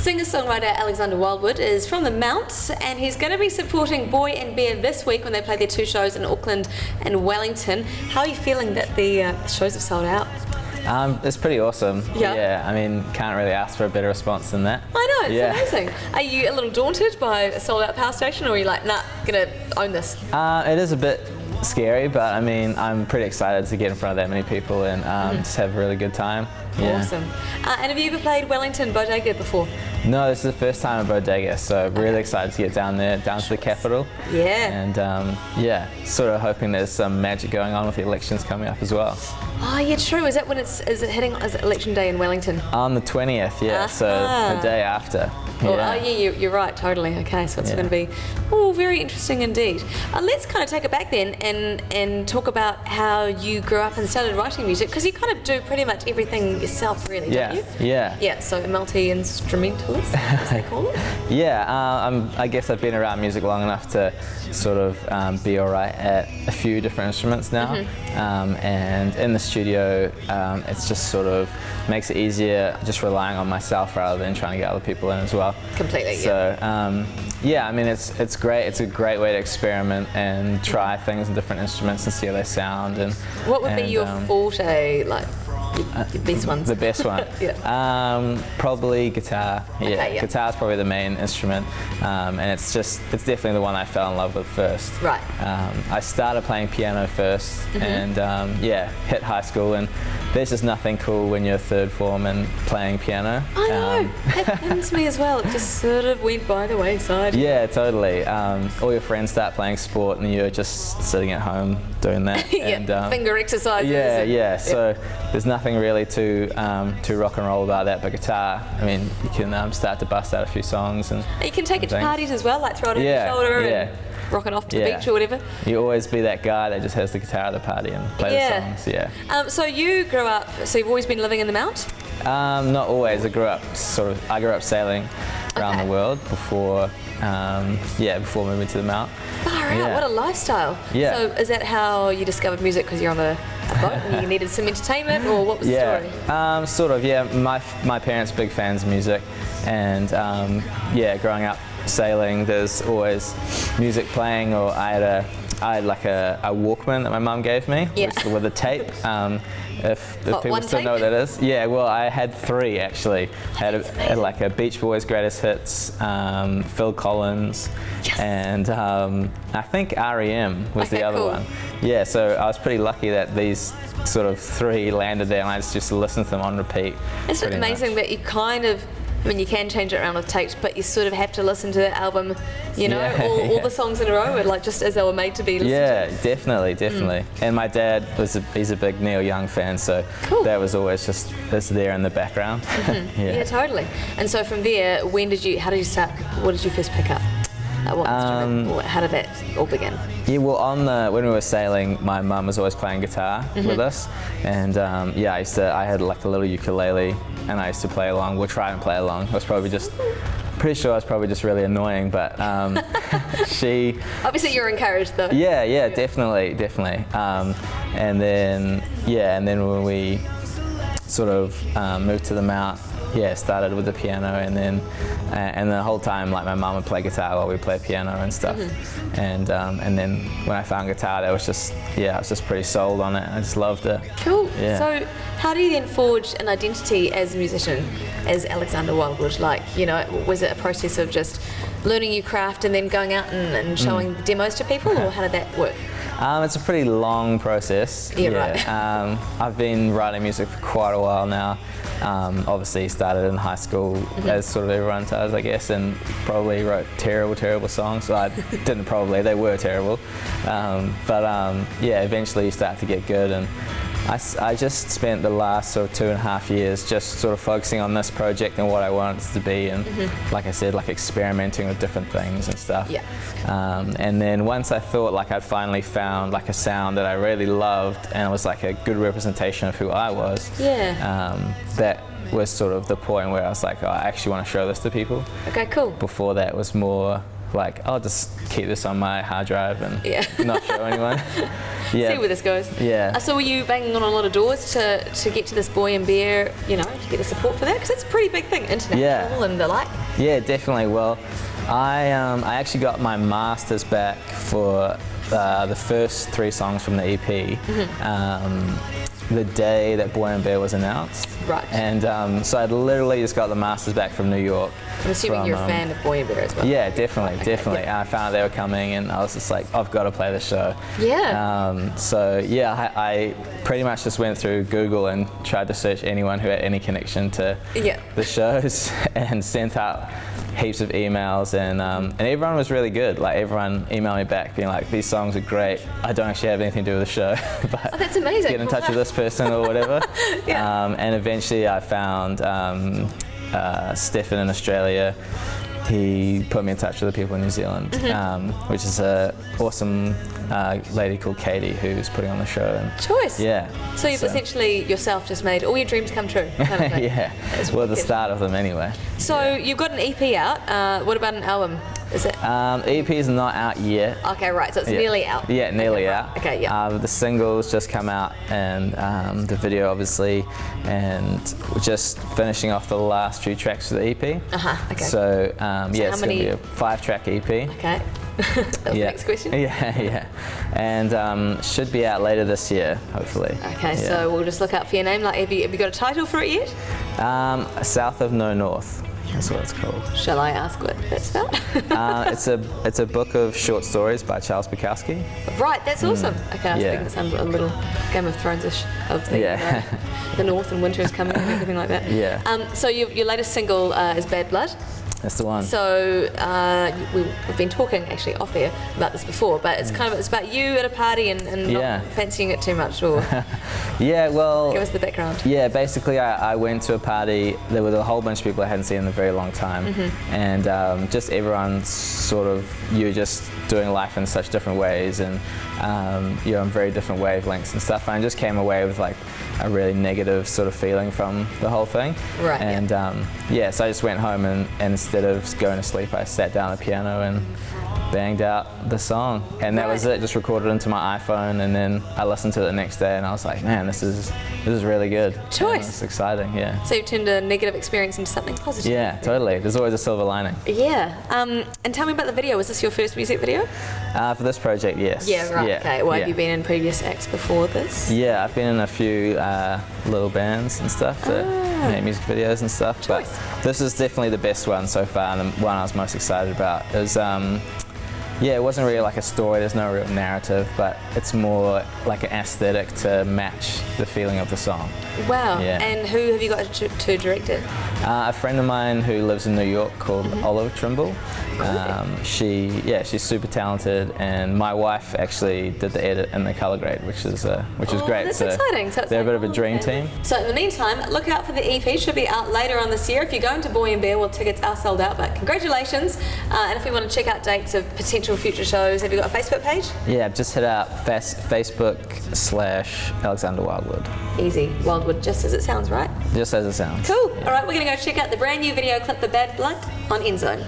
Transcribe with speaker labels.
Speaker 1: Singer-songwriter Alexander Wildwood is from the Mount, and he's going to be supporting Boy and Bear this week when they play their 2 shows in Auckland and Wellington. How are you feeling that the shows have sold out?
Speaker 2: It's pretty awesome.
Speaker 1: Yeah.
Speaker 2: I mean, can't really ask for a better response than that.
Speaker 1: I know, it's amazing. Are you a little daunted by a sold-out power station, or are you like, nah, gonna own this?
Speaker 2: It is a bit scary, but I mean, I'm pretty excited to get in front of that many people and just have a really good time. Yeah.
Speaker 1: Awesome. And have you ever played Wellington Bodega before?
Speaker 2: No, this is the first time at Bodega, so really excited to get down there, down to the capital.
Speaker 1: Yeah.
Speaker 2: And sort of hoping there's some magic going on with the elections coming up as well.
Speaker 1: Oh yeah, true. Is it election day in Wellington?
Speaker 2: On the 20th, yeah, so the day after.
Speaker 1: Oh yeah, you're right, totally. Okay, so it's going to be very interesting indeed. Let's kind of take it back then and talk about how you grew up and started writing music, because you kind of do pretty much everything yourself, really, don't you? Yeah, so multi-instrumentalist, as they call it?
Speaker 2: I guess I've been around music long enough to sort of be alright at a few different instruments now. And in the studio, it's just sort of makes it easier just relying on myself rather than trying to get other people in as well.
Speaker 1: Completely,
Speaker 2: so, I mean, it's great. It's a great way to experiment and try things in different instruments and see how they sound. And
Speaker 1: what would be your forte, like your best ones?
Speaker 2: The best one? Probably guitar.
Speaker 1: Okay,
Speaker 2: Guitar's probably the main instrument, and it's definitely the one I fell in love with first.
Speaker 1: Right.
Speaker 2: I started playing piano first, and hit high school, and there's just nothing cool when you're third form and playing piano.
Speaker 1: I know, that happens to me as well. It just sort of went by the wayside.
Speaker 2: Yeah, totally. All your friends start playing sport and you're just sitting at home doing that.
Speaker 1: Finger exercises.
Speaker 2: So there's nothing really too rock and roll about that, but guitar, I mean, you can start to bust out a few songs. And
Speaker 1: you can take it to parties as well, like throw it on your shoulder and rock it off to the beach or whatever.
Speaker 2: You always be that guy that just has the guitar at the party and play the songs.
Speaker 1: So you grew up, so you've always been living in the Mount?
Speaker 2: Not always. I grew up sailing around the world before moving to the Mount.
Speaker 1: Far out, what a lifestyle.
Speaker 2: Yeah.
Speaker 1: So is that how you discovered music, because you're on the boat and you needed some entertainment, or what was the story?
Speaker 2: Sort of, my parents are big fans of music, and growing up sailing, there's always music playing, or I had like a Walkman that my mum gave me with a tape. If people still know what that is. Yeah, well, I had 3 actually. I had like a Beach Boys Greatest Hits, Phil Collins, and I think REM was the other one. Yeah, so I was pretty lucky that these sort of 3 landed there, and I just listened to them on repeat.
Speaker 1: It's amazing that you kind of, I mean, you can change it around with tapes, but you sort of have to listen to the album, all the songs in a row, like just as they were made to be listened to. Definitely. And my dad he's a big Neil Young fan, so that was always just there in the background. Yeah, totally. And so from there, how did you start? What did you first pick up? What instrument, or how did that all begin? Yeah,
Speaker 2: well, when we were sailing, my mum was always playing guitar with us, and I had like a little ukulele, and I used to play along. We'll try and play along. I was probably pretty sure I was probably just really annoying, but she.
Speaker 1: Obviously, you're encouraged though.
Speaker 2: Yeah, definitely. And then when we sort of moved to the Mount. Started with the piano, and then the whole time, like, my mum would play guitar while we play piano and stuff. And then when I found guitar, I was just pretty sold on it. I just loved it.
Speaker 1: Cool.
Speaker 2: Yeah.
Speaker 1: So how do you then forge an identity as a musician, as Alexander Wildwood? Like, was it a process of just learning your craft and then going out and showing demos to people, or how did that work?
Speaker 2: It's a pretty long process.
Speaker 1: Right.
Speaker 2: I've been writing music for quite a while now. Obviously started in high school, as sort of everyone does, I guess, and probably wrote terrible songs. So they were terrible. Eventually you start to get good, and I just spent the last sort of 2.5 years just sort of focusing on this project and what I wanted it to be, and like I said, like experimenting with different things and stuff. And then once I thought like I'd finally found like a sound that I really loved, and it was like a good representation of who I was, that was sort of the point where I was like, I actually want to show this to people.
Speaker 1: Okay, cool.
Speaker 2: Before that was more like, I'll just keep this on my hard drive and
Speaker 1: Yeah.
Speaker 2: not show anyone.
Speaker 1: See where this goes.
Speaker 2: Yeah.
Speaker 1: So were you banging on a lot of doors to get to this Boy and Bear, you know, to get the support for that? Because it's a pretty big thing, international and the like.
Speaker 2: Yeah, definitely. Well, I actually got my masters back for the first 3 songs from the EP the day that Boy and Bear was announced.
Speaker 1: Right.
Speaker 2: And so I literally just got the masters back from New York.
Speaker 1: I'm assuming you're a fan of Boy and Bear as well.
Speaker 2: Yeah, definitely. I found out they were coming and I was just like, I've got to play the show.
Speaker 1: Yeah.
Speaker 2: So yeah, I pretty much just went through Google and tried to search anyone who had any connection to the shows and sent out heaps of emails and everyone was really good. Like everyone emailed me back being like, these songs are great. I don't actually have anything to do with the show, but
Speaker 1: that's amazing.
Speaker 2: Get in touch with this person or whatever.
Speaker 1: Yeah.
Speaker 2: And eventually I found Stefan in Australia. He put me in touch with the people in New Zealand, which is an awesome lady called Katie who's putting on the show. And
Speaker 1: choice.
Speaker 2: Yeah.
Speaker 1: So you've essentially yourself just made all your dreams come true. Kind of thing.
Speaker 2: Yeah. Well, the start of them anyway.
Speaker 1: So you've got an EP out. What about an album? Is it?
Speaker 2: EP is not out yet.
Speaker 1: Okay, right. So it's nearly out.
Speaker 2: Yeah, nearly out.
Speaker 1: Okay, yeah.
Speaker 2: The singles just come out, and the video, obviously, and we're just finishing off the last few tracks for the EP.
Speaker 1: Okay.
Speaker 2: So, it's going to be a 5-track EP.
Speaker 1: Okay. That was the next question.
Speaker 2: Yeah. And should be out later this year, hopefully.
Speaker 1: Okay, so we'll just look out for your name. Like, have you got a title for it yet?
Speaker 2: South of No North. That's what it's called.
Speaker 1: Shall I ask what that's about?
Speaker 2: It's a book of short stories by Charles Bukowski.
Speaker 1: Right, that's awesome. Okay, I was thinking it sounded a little Game of Thrones-ish of the the North and winter is coming and everything like that.
Speaker 2: Yeah.
Speaker 1: So your latest single is Bad Blood.
Speaker 2: That's the one.
Speaker 1: So we've been talking actually off air about this before, but it's it's about you at a party and not fancying it too much, or
Speaker 2: yeah, well,
Speaker 1: give us the background.
Speaker 2: Yeah, basically I went to a party. There were a whole bunch of people I hadn't seen in a very long time, and just everyone's sort of, you're just doing life in such different ways, and you're on very different wavelengths and stuff. And I just came away with like a really negative sort of feeling from the whole thing.
Speaker 1: Right.
Speaker 2: And so I just went home and instead of going to sleep, I sat down at the piano and banged out the song, and that was it. Just recorded into my iPhone, and then I listened to it the next day, and I was like, man, this is really good.
Speaker 1: Choice.
Speaker 2: It's exciting, yeah.
Speaker 1: So you turned a negative experience into something positive.
Speaker 2: Yeah, totally. There's always a silver lining.
Speaker 1: Yeah. And tell me about the video. Was this your first music video?
Speaker 2: For this project, yes.
Speaker 1: Yeah, right. Yeah. Okay. Well, have you been in previous acts before this?
Speaker 2: Yeah, I've been in a few little bands and stuff that make music videos and stuff.
Speaker 1: Choice.
Speaker 2: But this is definitely the best one so far, and the one I was most excited about. It was, it wasn't really like a story, there's no real narrative, but it's more like an aesthetic to match the feeling of the song.
Speaker 1: Wow.
Speaker 2: Yeah.
Speaker 1: And who have you got to direct it?
Speaker 2: A friend of mine who lives in New York called Olive Trimble. She's super talented, and my wife actually did the edit and the color grade, which is great.
Speaker 1: That's exciting. So
Speaker 2: they're a bit of a dream team.
Speaker 1: So in the meantime, look out for the EP. Should be out later on this year. If you're going to Boy and Bear, well, tickets are sold out, but congratulations. And if you want to check out dates of potential future shows, have you got a Facebook page?
Speaker 2: Yeah, just hit out Facebook/Alexander Wildwood.
Speaker 1: Easy. Wildwood, just as it sounds, right?
Speaker 2: Just as it sounds.
Speaker 1: Cool. All right, we're going to go check out the brand new video clip for Bad Blood on NZOWN.